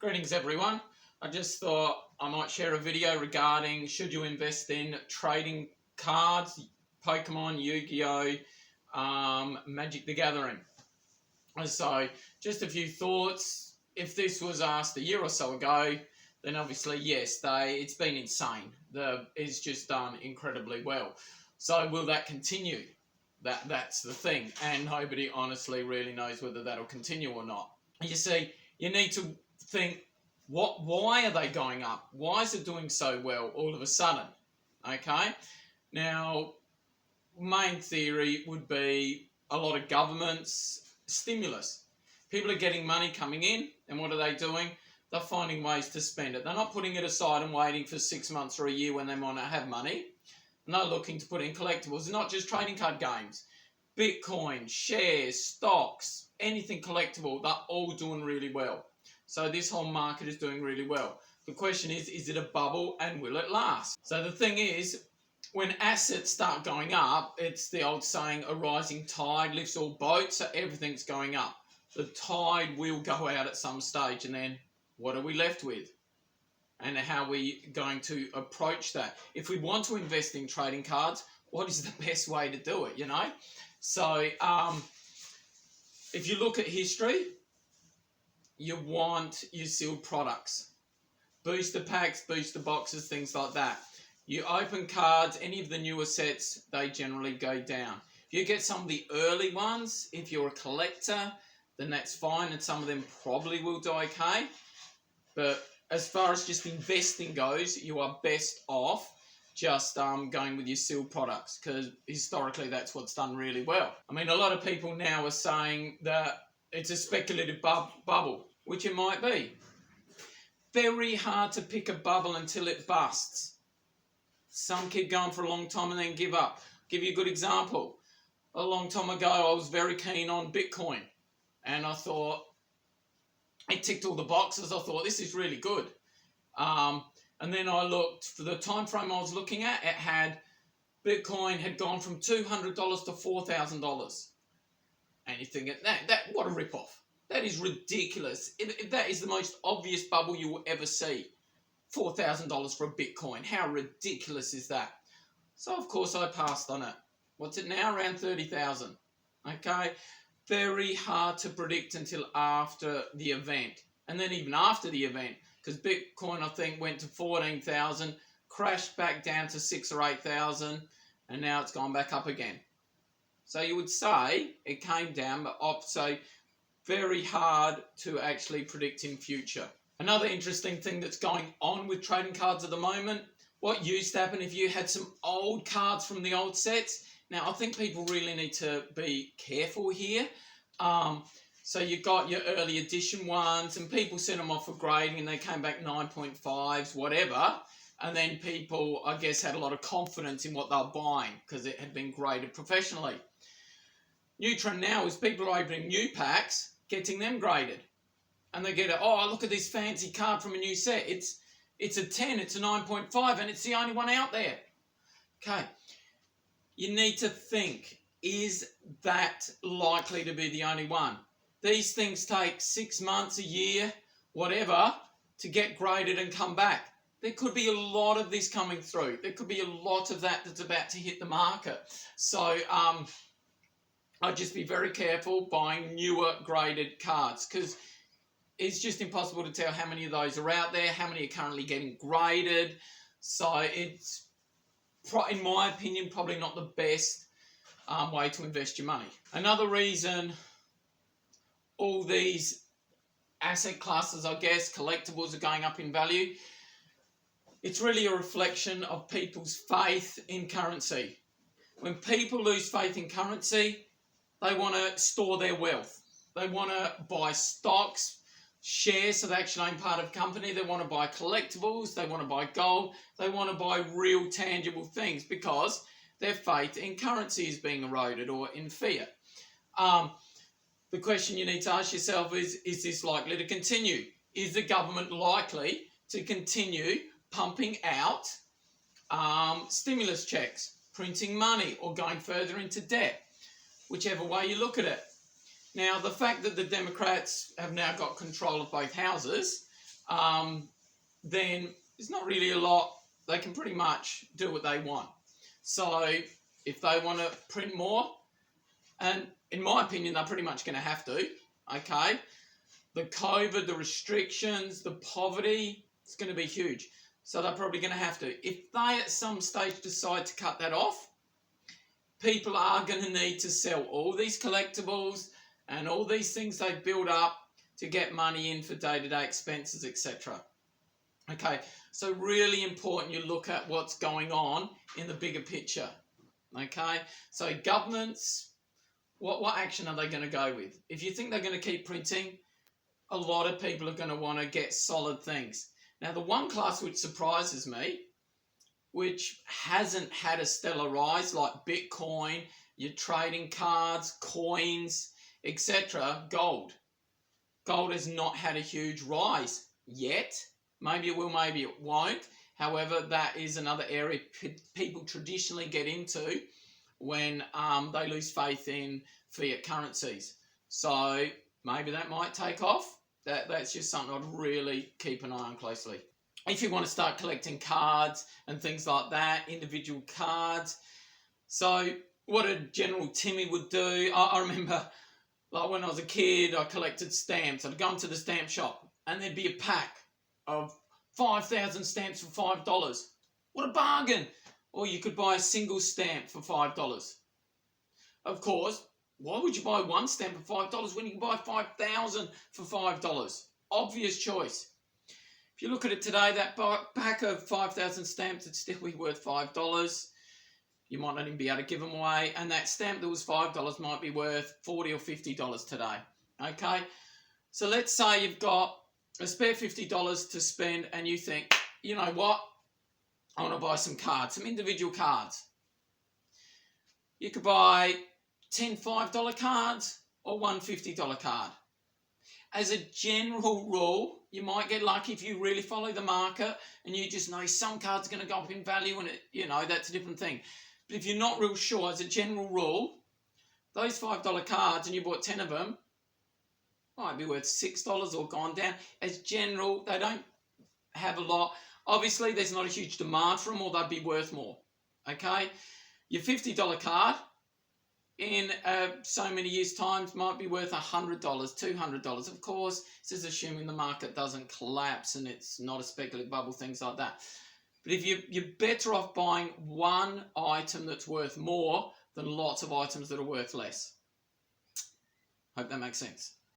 Greetings everyone. I just thought I might share a video regarding should you invest in trading cards, Pokemon, Yu-Gi-Oh, Magic the Gathering. So just a few thoughts. If this was asked a year or so ago, then obviously yes, it's been insane. It's just done incredibly well. So will that continue? That's the thing, and nobody honestly really knows whether that'll continue or not. You see, you need to think, why are they going up? Why is it doing so well all of a sudden? Okay, now main theory would be a lot of governments stimulus. People are getting money coming in, and what are they doing? They're finding ways to spend it. They're not putting it aside and waiting for 6 months or a year when they might not have money. And they're looking to put in collectibles, not just trading card games. Bitcoin, shares, stocks, anything collectible, they're all doing really well. So this whole market is doing really well. The question is it a bubble and will it last? So the thing is, when assets start going up, it's the old saying, a rising tide lifts all boats, so everything's going up. The tide will go out at some stage, and then what are we left with? And how are we going to approach that? If we want to invest in trading cards, what is the best way to do it, you know? So if you look at history, you want your sealed products. Booster packs, booster boxes, things like that. You open cards, any of the newer sets, they generally go down. If you get some of the early ones, if you're a collector, then that's fine, and some of them probably will do okay. But as far as just investing goes, you are best off just going with your sealed products, because historically that's what's done really well. I mean, a lot of people now are saying that it's a speculative bubble, which it might be. Very hard to pick a bubble until it busts. Some keep going for a long time and then give up. I'll give you a good example. A long time ago, I was very keen on Bitcoin, and I thought it ticked all the boxes. I thought this is really good. And then I looked, for the time frame I was looking at, it had Bitcoin had gone from $200 to $4,000. And you think, what a rip-off. That is ridiculous. That is the most obvious bubble you will ever see. $4,000 for a Bitcoin. How ridiculous is that? So, of course, I passed on it. What's it now? Around 30,000. Okay? Very hard to predict until after the event. And then even after the event, because Bitcoin, I think, went to 14,000, crashed back down to 6,000 or 8,000, and now it's gone back up again. So you would say it came down, but so very hard to actually predict in future. Another interesting thing that's going on with trading cards at the moment, what used to happen if you had some old cards from the old sets. Now, I think people really need to be careful here. So you got your early edition ones, and people sent them off for grading, and they came back 9.5s, whatever. And then people, I guess, had a lot of confidence in what they were buying because it had been graded professionally. New trend now is people are opening new packs, getting them graded. And they get it, oh, look at this fancy card from a new set. It's a 10, it's a 9.5, and it's the only one out there. Okay. You need to think, is that likely to be the only one? These things take 6 months, a year, whatever, to get graded and come back. There could be a lot of this coming through. There could be a lot of that that's about to hit the market. So I'd just be very careful buying newer graded cards, because it's just impossible to tell how many of those are out there, how many are currently getting graded. So it's, in my opinion, probably not the best way to invest your money. Another reason all these asset classes, I guess, collectibles are going up in value, it's really a reflection of people's faith in currency. When people lose faith in currency, they want to store their wealth. They want to buy stocks, shares, so they actually own part of a company. They want to buy collectibles. They want to buy gold. They want to buy real tangible things because their faith in currency is being eroded, or in fiat. The question you need to ask yourself is this likely to continue? Is the government likely to continue pumping out stimulus checks, printing money, or going further into debt? Whichever way you look at it. Now, the fact that the Democrats have now got control of both houses then there's not really a lot. They can pretty much do what they want. So if they want to print more, and in my opinion, they're pretty much going to have to, okay? The COVID, the restrictions, the poverty, it's going to be huge. So they're probably going to have to. If they at some stage decide to cut that off, people are going to need to sell all these collectibles and all these things they build up to get money in for day-to-day expenses, etc. Okay, so really important you look at what's going on in the bigger picture. Okay, so governments, what action are they going to go with? If you think they're going to keep printing, a lot of people are going to want to get solid things. Now, the one class which surprises me, which hasn't had a stellar rise, like Bitcoin, your trading cards, coins, etc., gold. Gold has not had a huge rise yet. Maybe it will, maybe it won't. However, that is another area people traditionally get into when they lose faith in fiat currencies. So maybe that might take off. That's just something I'd really keep an eye on closely. If you want to start collecting cards and things like that, individual cards. So what a general Timmy would do, I remember like when I was a kid, I collected stamps. I'd go into the stamp shop and there'd be a pack of 5,000 stamps for $5. What a bargain! Or you could buy a single stamp for $5. Of course, why would you buy one stamp for $5 when you can buy 5,000 for $5? Obvious choice. If you look at it today, that pack of 5,000 stamps would still be worth $5. You might not even be able to give them away. And that stamp that was $5 might be worth $40 or $50 today. Okay? So let's say you've got a spare $50 to spend and you think, you know what? I want to buy some cards, some individual cards. You could buy 10 $5 cards or one $50 card. As a general rule, you might get lucky if you really follow the market and you just know some cards are going to go up in value and that's a different thing. But if you're not real sure, as a general rule, those $5 cards and you bought 10 of them might be worth $6 or gone down. As general, they don't have a lot. Obviously, there's not a huge demand for them or they'd be worth more. Okay? Your $50 card in so many years' time might be worth $100, $200. Of course, this is assuming the market doesn't collapse and it's not a speculative bubble, things like that. But if you're better off buying one item that's worth more than lots of items that are worth less. Hope that makes sense.